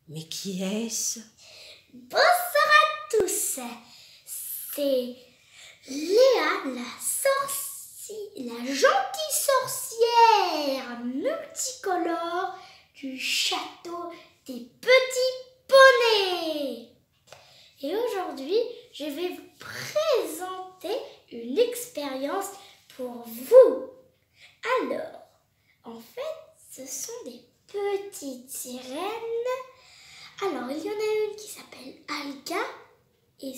Mais qui est-ce? Bonsoir à tous, c'est Léa, la gentille sorcière multicolore du château des petits poneys. Et aujourd'hui, je vais vous présenter une expérience pour vous. Alors, en fait, ce sont des petites sirènes. Alors, il y en a une qui s'appelle Alga et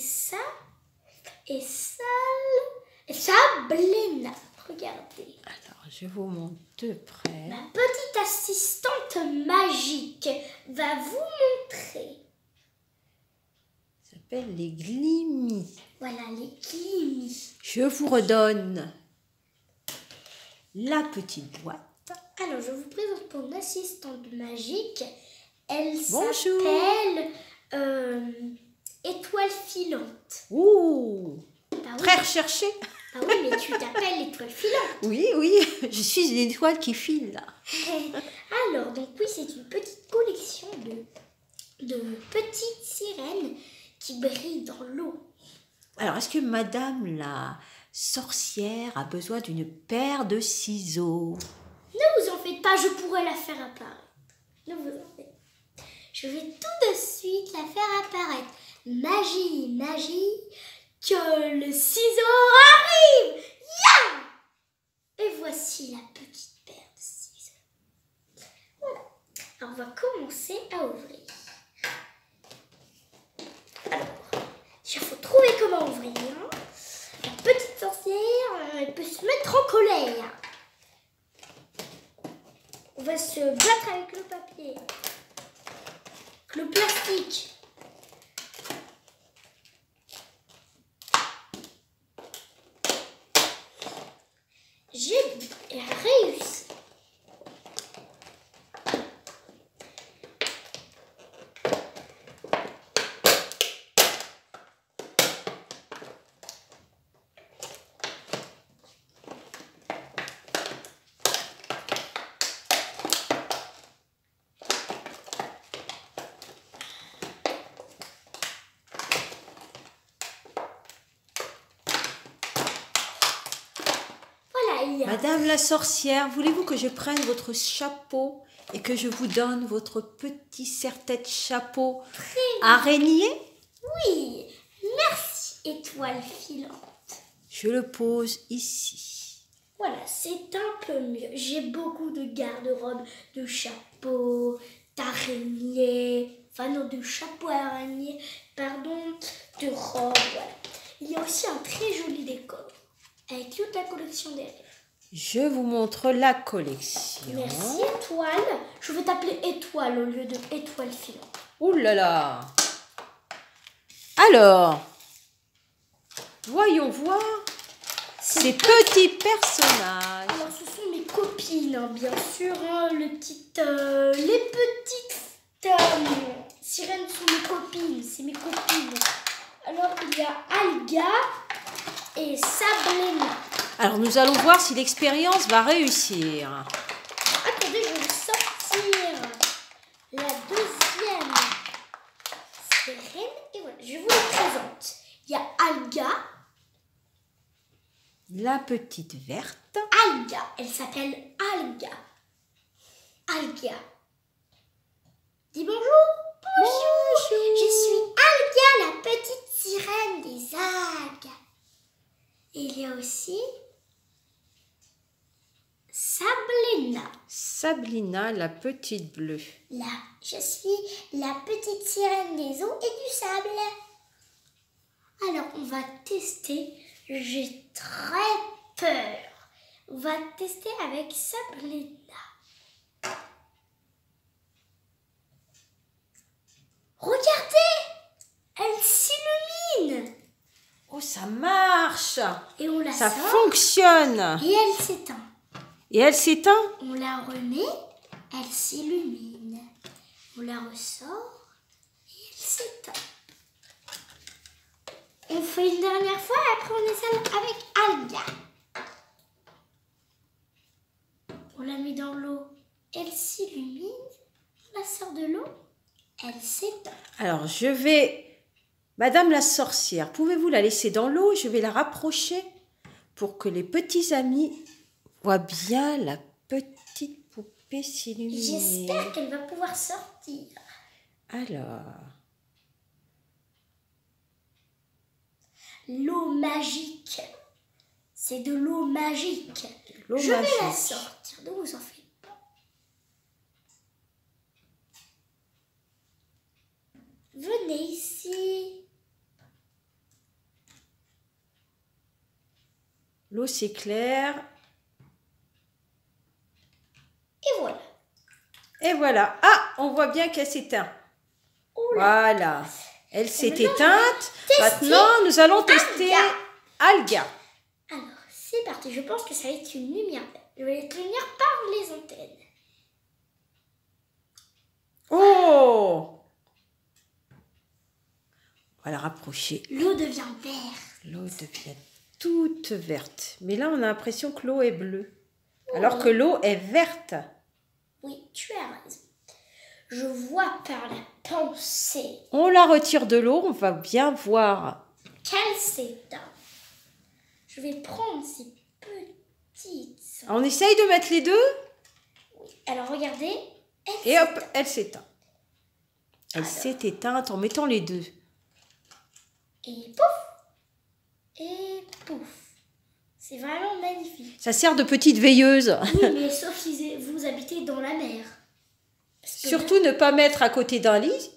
Sabrina. Regardez. Alors, je vous montre de près. Ma petite assistante magique va vous montrer. Ça s'appelle les Glimis. Voilà, les Glimis. Je vous redonne la petite boîte. Alors, je vous présente mon assistante magique. Elle Bonjour. s'appelle Étoile filante. Ouh, Bah oui. très recherché. Ah oui, mais tu t'appelles Étoile filante. Oui, je suis une étoile qui file. Alors, donc oui, c'est une petite collection de petites sirènes qui brillent dans l'eau. Alors, est-ce que madame la sorcière a besoin d'une paire de ciseaux? Ne vous en faites pas, je pourrais la faire apparaître. Ne vous en faites pas. Je vais tout de suite la faire apparaître. Magie, magie, que le ciseau arrive. Ya! Et voici la petite paire de ciseaux. Voilà. Alors, on va commencer à ouvrir. Alors, il faut trouver comment ouvrir. La petite sorcière, elle peut se mettre en colère. On va se battre avec le papier, avec le plastique. J'ai réussi. Madame la sorcière, voulez-vous que je prenne votre chapeau et que je vous donne votre petit serre-tête chapeau araignée? Oui, merci, étoile filante. Je le pose ici. Voilà, c'est un peu mieux. J'ai beaucoup de garde-robes, de chapeaux, d'araignées, enfin non, de chapeaux à araignées, pardon, de robes, voilà. Il y a aussi un très joli décor avec toute la collection des rêves. Je vous montre la collection. Merci, étoile. Je vais t'appeler étoile au lieu de étoile filante. Ouh là là! Alors, voyons voir ces petits personnages. Alors, ce sont mes copines, hein, bien sûr. Hein, les petites sirènes sont mes copines. C'est mes copines. Alors, il y a Alga et Sabrina. Alors, nous allons voir si l'expérience va réussir. Attendez, je vais sortir la deuxième sirène. Et voilà, je vous la présente. Il y a Alga. La petite verte. Alga, elle s'appelle Alga. Alga. Dis bonjour. Bonjour. Je suis Alga, la petite sirène des algues. Et il y a aussi Sabrina, la petite bleue. Je suis la petite sirène des eaux et du sable. Alors, on va tester. J'ai très peur. On va tester avec Sabrina. Regardez! Elle s'illumine. Oh, ça marche! Et on la Ça sort. fonctionne! Et elle s'éteint. Et elle s'éteint? On la remet, elle s'illumine. On la ressort et elle s'éteint. On fait une dernière fois et après on essaie avec Alga. On la met dans l'eau, elle s'illumine. On la sort de l'eau, Elle s'éteint. Alors, je vais... Madame la sorcière, pouvez-vous la laisser dans l'eau? Je vais la rapprocher pour que les petits amis voient bien la petite poupée s'illuminer. J'espère qu'elle va pouvoir sortir. Alors... L'eau magique. C'est de l'eau magique. L'eau Je vais la magique. sortir, ne vous en faites pas. Venez ici. L'eau s'éclaire. Et voilà. Et voilà. Ah, on voit bien qu'elle s'éteint. Oula. Voilà. Elle s'est maintenant, éteinte. tester Maintenant, nous allons tester Alga. Alors, c'est parti. Je pense que ça va être une lumière. Je vais être lumière par les antennes. Oh! On va la rapprocher. L'eau devient verte. L'eau devient toute verte. Mais là, on a l'impression que l'eau est bleue. Alors que l'eau est verte. Oui, tu as raison. Je vois par la pensée On la retire de l'eau, on va bien voir. qu'elle s'éteint. Je vais prendre ces petites... On essaye de mettre les deux Oui. Alors, regardez. et hop, elle s'éteint. Elle Alors. s'est éteinte en mettant les deux. Et pouf. Et pouf. C'est vraiment magnifique. Ça sert de petite veilleuse. Oui, mais sauf si vous habitez dans la mer. Parce que Surtout ne pas mettre à côté d'un lit.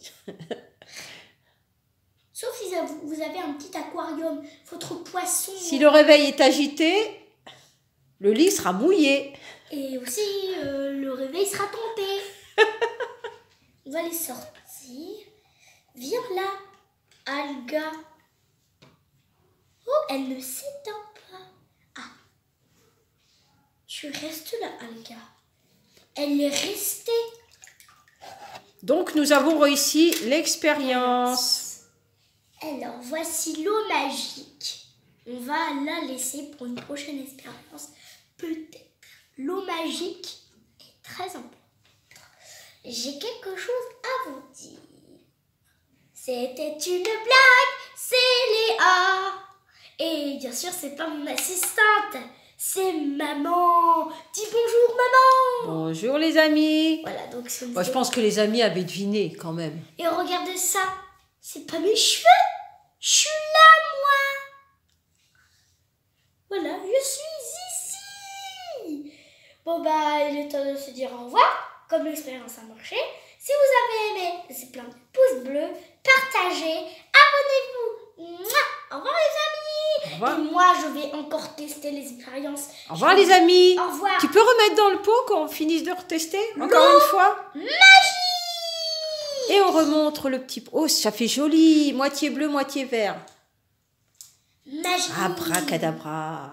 sauf si vous avez un petit aquarium, votre poisson. Si le réveil est agité, le lit sera mouillé. Et aussi, le réveil sera tombé. On va les sortir. Viens là, Alga. Oh, elle ne s'éteint pas. Ah. Tu restes là, Alga. Elle est restée. Donc nous avons réussi l'expérience. Alors, voici l'eau magique. On va la laisser pour une prochaine expérience. Peut-être. L'eau magique est très importante. J'ai quelque chose à vous dire. C'était une blague, c'est Léa. Et bien sûr, c'est pas mon assistante, c'est maman. Dis bonjour, maman. Bonjour les amis. Voilà, donc c'est Moi, je pense que les amis avaient deviné quand même. Et regardez ça, c'est pas mes cheveux. Je suis là, moi. Voilà, je suis ici. Bon, bah, il est temps de se dire au revoir. Comme l'expérience a marché, si vous avez aimé, laissez plein de pouces bleus, partagez, abonnez-vous. Mouah. Au revoir les amis. Au revoir. Et moi, je vais encore tester les expériences. Au revoir les amis. Au revoir. Tu peux remettre dans le pot quand on finisse de retester encore une fois? Magie. Et on remontre le petit pot. Oh, ça fait joli. Moitié bleu, moitié vert. Magie. Abracadabra.